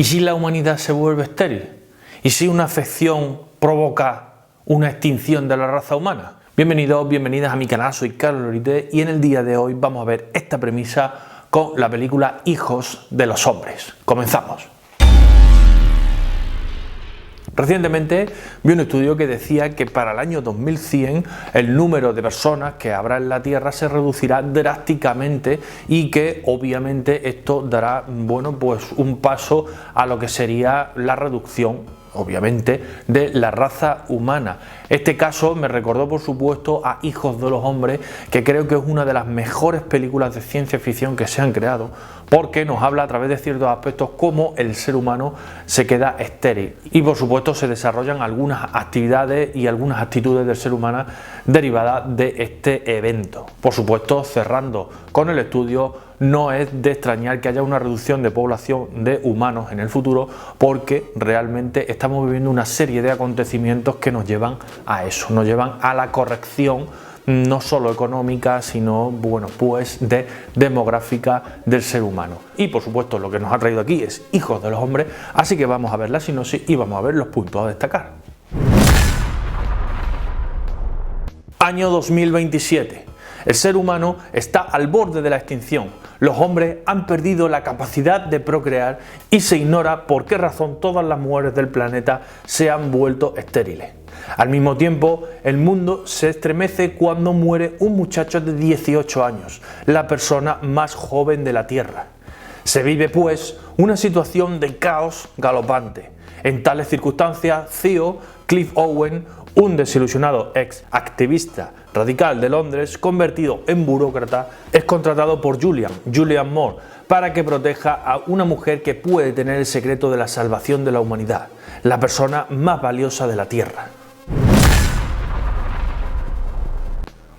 ¿Y si la humanidad se vuelve estéril? ¿Y si una afección provoca una extinción de la raza humana? Bienvenidos, bienvenidas a mi canal, soy Carlos Lorite y en el día de hoy vamos a ver esta premisa con la película Hijos de los Hombres. Comenzamos. Recientemente vi un estudio que decía que para el año 2100 el número de personas que habrá en la Tierra se reducirá drásticamente y que obviamente esto dará, pues un paso a lo que sería la reducción, obviamente, de la raza humana. Este caso me recordó, por supuesto, a Hijos de los Hombres, que creo que es una de las mejores películas de ciencia ficción que se han creado, porque nos habla a través de ciertos aspectos cómo el ser humano se queda estéril y por supuesto se desarrollan algunas actividades y algunas actitudes del ser humano derivadas de este evento. Por supuesto, cerrando con el estudio, no es de extrañar que haya una reducción de población de humanos en el futuro, porque realmente estamos viviendo una serie de acontecimientos que nos llevan a eso, nos llevan a la corrección no solo económica, sino pues de demográfica del ser humano. Y por supuesto lo que nos ha traído aquí es Hijos de los Hombres, así que vamos a ver la sinopsis y vamos a ver los puntos a destacar. Año 2027. El ser humano está al borde de la extinción. Los hombres han perdido la capacidad de procrear y se ignora por qué razón todas las mujeres del planeta se han vuelto estériles. Al mismo tiempo, el mundo se estremece cuando muere un muchacho de 18 años, la persona más joven de la Tierra. Se vive, pues, una situación de caos galopante. En tales circunstancias, Theo, Cliff Owen, un desilusionado ex activista radical de Londres, convertido en burócrata, es contratado por Julian Moore para que proteja a una mujer que puede tener el secreto de la salvación de la humanidad, la persona más valiosa de la Tierra.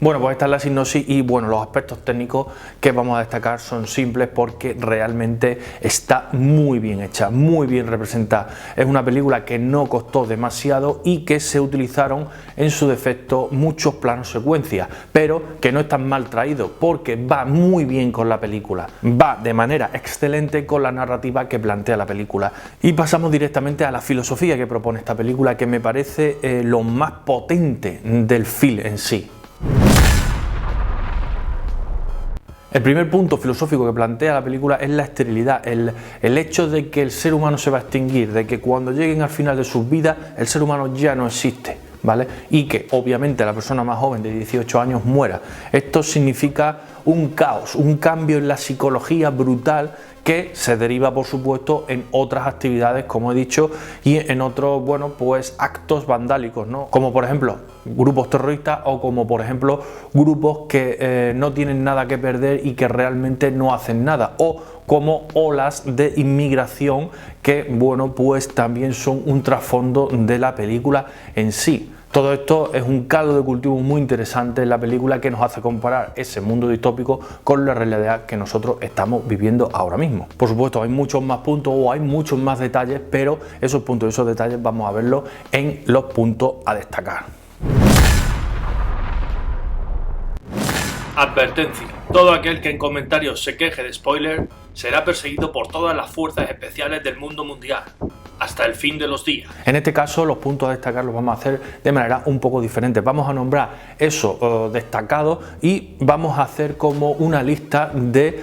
Bueno, pues esta es la sinopsis y los aspectos técnicos que vamos a destacar son simples porque realmente está muy bien hecha, muy bien representada. Es una película que no costó demasiado y que se utilizaron en su defecto muchos planos secuencias, pero que no están mal traído porque va muy bien con la película, va de manera excelente con la narrativa que plantea la película. Y pasamos directamente a la filosofía que propone esta película, que me parece lo más potente del film en sí. El primer punto filosófico que plantea la película es la esterilidad, el hecho de que el ser humano se va a extinguir, de que cuando lleguen al final de sus vidas el ser humano ya no existe, ¿vale? Y que obviamente la persona más joven de 18 años muera. Esto significa un caos, un cambio en la psicología brutal que se deriva, por supuesto, en otras actividades, como he dicho, y en otros, pues actos vandálicos, ¿no? Como por ejemplo grupos terroristas o como por ejemplo grupos que no tienen nada que perder y que realmente no hacen nada, o como olas de inmigración que, pues también son un trasfondo de la película en sí. Todo esto es un caldo de cultivo muy interesante en la película que nos hace comparar ese mundo distópico con la realidad que nosotros estamos viviendo ahora mismo. Por supuesto, hay muchos más puntos o hay muchos más detalles, pero esos puntos y esos detalles vamos a verlos en los puntos a destacar. Advertencia: todo aquel que en comentarios se queje de spoiler será perseguido por todas las fuerzas especiales del mundo mundial hasta el fin de los días. En este caso, los puntos a destacar los vamos a hacer de manera un poco diferente. Vamos a nombrar eso destacado y vamos a hacer como una lista de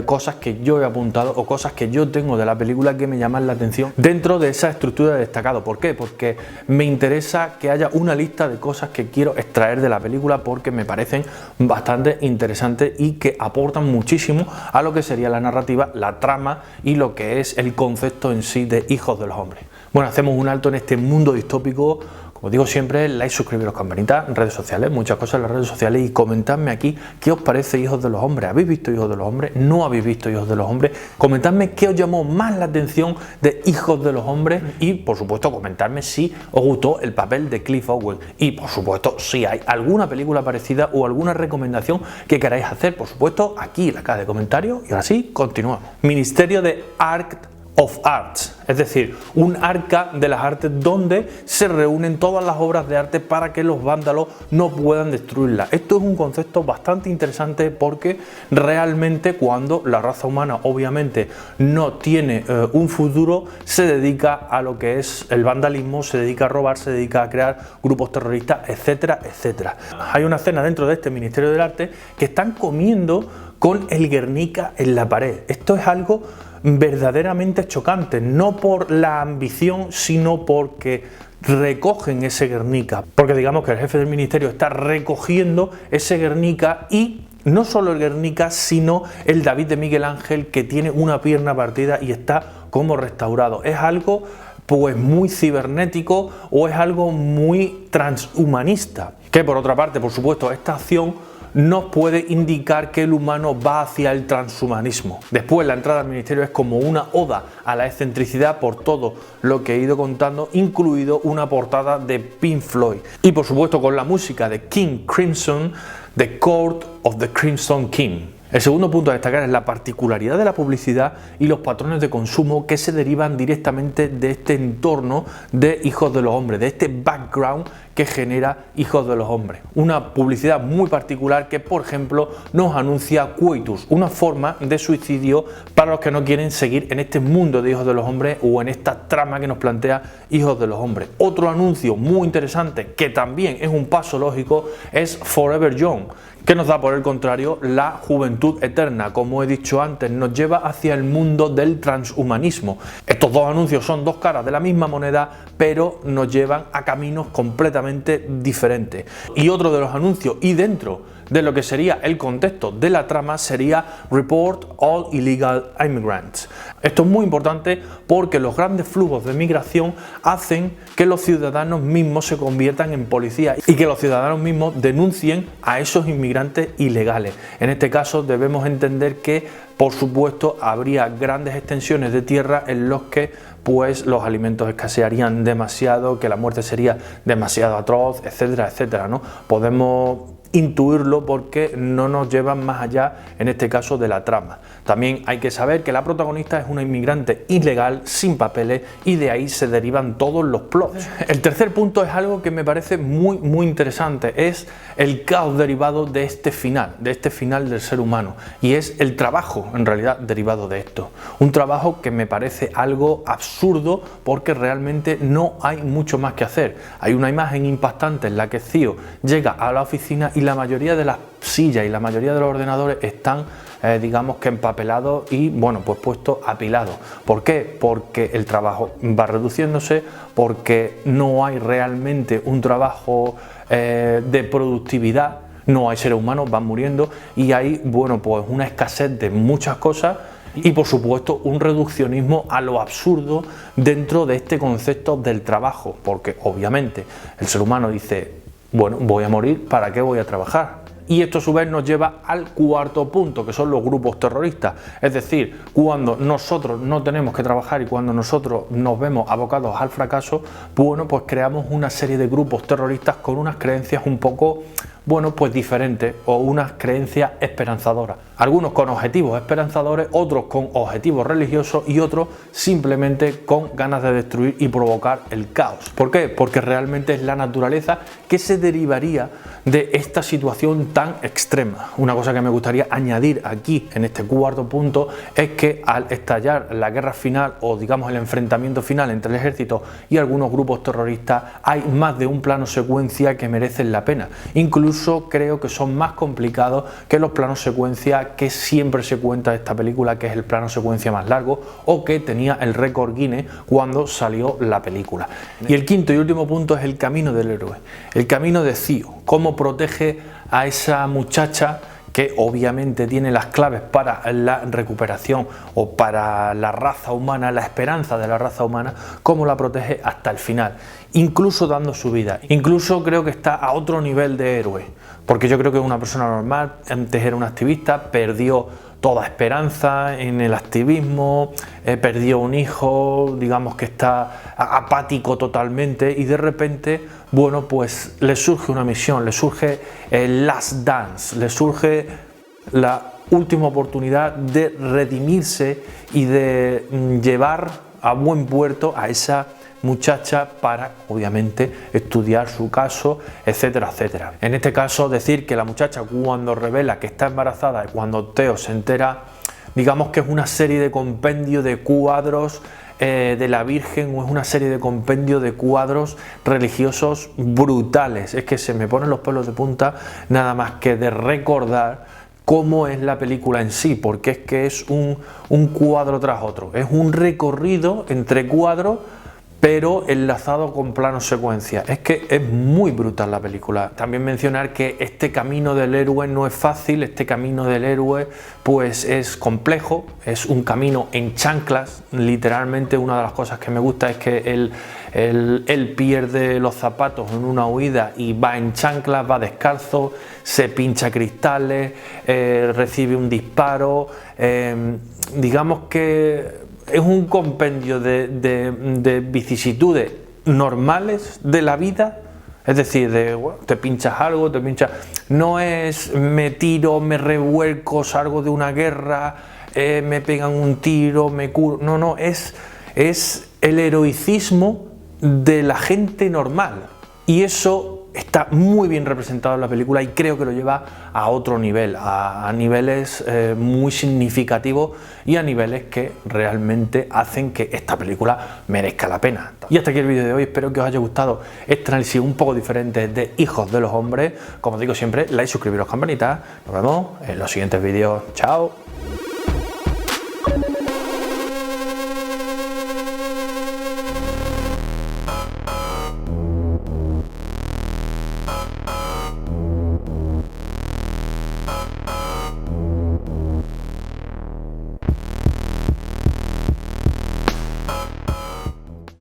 cosas que yo he apuntado o cosas que yo tengo de la película que me llaman la atención dentro de esa estructura de destacado. ¿Por qué? Porque me interesa que haya una lista de cosas que quiero extraer de la película porque me parecen bastante interesantes y que aportan muchísimo a lo que sería la narrativa, la trama y lo que es el concepto en sí de Hijos de los Hombres. Bueno, hacemos un alto en este mundo distópico. Como digo siempre, like, suscribiros, campanita, redes sociales, muchas cosas en las redes sociales, y comentadme aquí qué os parece Hijos de los Hombres. ¿Habéis visto Hijos de los Hombres? ¿No habéis visto Hijos de los Hombres? Comentadme qué os llamó más la atención de Hijos de los Hombres y, por supuesto, comentadme si os gustó el papel de Cliff Owen y, por supuesto, si hay alguna película parecida o alguna recomendación que queráis hacer, por supuesto, aquí en la caja de comentarios. Y ahora sí, continuamos. Ministerio de Ark of Arts, es decir, un arca de las artes donde se reúnen todas las obras de arte para que los vándalos no puedan destruirlas. Esto es un concepto bastante interesante porque realmente cuando la raza humana obviamente no tiene un futuro, se dedica a lo que es el vandalismo, se dedica a robar, se dedica a crear grupos terroristas, etcétera, etcétera. Hay una escena dentro de este Ministerio del Arte que están comiendo con el Guernica en la pared. Esto es algo verdaderamente chocante, no por la ambición, sino porque recogen ese Guernica, porque digamos que el jefe del ministerio está recogiendo ese Guernica, y no solo el Guernica, sino el David de Miguel Ángel, que tiene una pierna partida y está como restaurado. Es algo pues muy cibernético, o es algo muy transhumanista, que por otra parte, por supuesto, esta acción nos puede indicar que el humano va hacia el transhumanismo. Después, la entrada al ministerio es como una oda a la excentricidad por todo lo que he ido contando, incluido una portada de Pink Floyd. Y por supuesto con la música de King Crimson, The Court of the Crimson King. El segundo punto a destacar es la particularidad de la publicidad y los patrones de consumo que se derivan directamente de este entorno de Hijos de los Hombres, de este background que genera Hijos de los Hombres. Una publicidad muy particular que, por ejemplo, nos anuncia coitus, una forma de suicidio para los que no quieren seguir en este mundo de Hijos de los Hombres o en esta trama que nos plantea Hijos de los Hombres. Otro anuncio muy interesante, que también es un paso lógico, es Forever Young, que nos da por el contrario la juventud eterna. Como he dicho antes, nos lleva hacia el mundo del transhumanismo. Estos dos anuncios son dos caras de la misma moneda, pero nos llevan a caminos completamente diferentes. Y otro de los anuncios, y dentro de lo que sería el contexto de la trama, sería Report All Illegal Immigrants. Esto es muy importante porque los grandes flujos de migración hacen que los ciudadanos mismos se conviertan en policías y que los ciudadanos mismos denuncien a esos inmigrantes ilegales. En este caso debemos entender que, por supuesto, habría grandes extensiones de tierra en los que pues los alimentos escasearían demasiado, que la muerte sería demasiado atroz, etcétera, etcétera, ¿no? Podemos intuirlo porque no nos llevan más allá, en este caso, de la trama. También hay que saber que la protagonista es una inmigrante ilegal, sin papeles, y de ahí se derivan todos los plots. El tercer punto es algo que me parece muy interesante, es el caos derivado de este final del ser humano, y es el trabajo en realidad derivado de esto. Un trabajo que me parece algo absurdo porque realmente no hay mucho más que hacer. Hay una imagen impactante en la que Theo llega a la oficina y la mayoría de las sillas y la mayoría de los ordenadores están digamos que empapelados y bueno, pues puestos apilados. ¿Por qué? Porque el trabajo va reduciéndose, porque no hay realmente un trabajo de productividad, no hay seres humanos, van muriendo, y hay, bueno, pues una escasez de muchas cosas y por supuesto un reduccionismo a lo absurdo dentro de este concepto del trabajo, porque obviamente el ser humano dice, bueno, voy a morir, ¿para qué voy a trabajar? Y esto a su vez nos lleva al cuarto punto, que son los grupos terroristas. Es decir, cuando nosotros no tenemos que trabajar y cuando nosotros nos vemos abocados al fracaso, bueno, pues creamos una serie de grupos terroristas con unas creencias un poco, bueno, pues diferentes, o unas creencias esperanzadoras. Algunos con objetivos esperanzadores, otros con objetivos religiosos y otros simplemente con ganas de destruir y provocar el caos. ¿Por qué? Porque realmente es la naturaleza que se derivaría de esta situación tan extrema. Una cosa que me gustaría añadir aquí en este cuarto punto es que al estallar la guerra final, o digamos el enfrentamiento final entre el ejército y algunos grupos terroristas, hay más de un plano secuencia que merecen la pena. Incluso creo que son más complicados que los planos secuencia que siempre se cuenta de esta película, que es el plano secuencia más largo, o que tenía el récord Guinness cuando salió la película. Y el quinto y último punto es el camino del héroe, el camino de Theo, cómo protege a esa muchacha que obviamente tiene las claves para la recuperación o para la raza humana, la esperanza de la raza humana, cómo la protege hasta el final, incluso dando su vida. Incluso creo que está a otro nivel de héroe, porque yo creo que es una persona normal, antes era un activista, perdió toda esperanza en el activismo, perdió un hijo, digamos que está apático totalmente, y de repente, bueno, pues le surge una misión, le surge el Last Dance, le surge la última oportunidad de redimirse y de llevar a buen puerto a esa muchacha para, obviamente, estudiar su caso, etcétera, etcétera. En este caso, decir que la muchacha, cuando revela que está embarazada y cuando Theo se entera, digamos que es una serie de compendio de cuadros de la Virgen, o es una serie de compendio de cuadros religiosos brutales. Es que se me ponen los pelos de punta nada más que de recordar cómo es la película en sí, porque es que es un cuadro tras otro, es un recorrido entre cuadros, pero enlazado con planos secuencia. Es que es muy brutal la película. También mencionar que este camino del héroe no es fácil, este camino del héroe pues es complejo, es un camino en chanclas. Literalmente una de las cosas que me gusta es que él pierde los zapatos en una huida y va en chanclas, va descalzo, se pincha cristales, recibe un disparo, digamos que es un compendio de vicisitudes normales de la vida, es decir, bueno, te pinchas algo, no es me tiro, me revuelco, salgo de una guerra, me pegan un tiro, me curo, no, es el heroicismo de la gente normal, y eso está muy bien representado en la película y creo que lo lleva a otro nivel, a niveles muy significativos y a niveles que realmente hacen que esta película merezca la pena. Y hasta aquí el vídeo de hoy, espero que os haya gustado este análisis un poco diferente de Hijos de los Hombres. Como digo siempre, like, suscribiros, campanita. Nos vemos en los siguientes vídeos. Chao.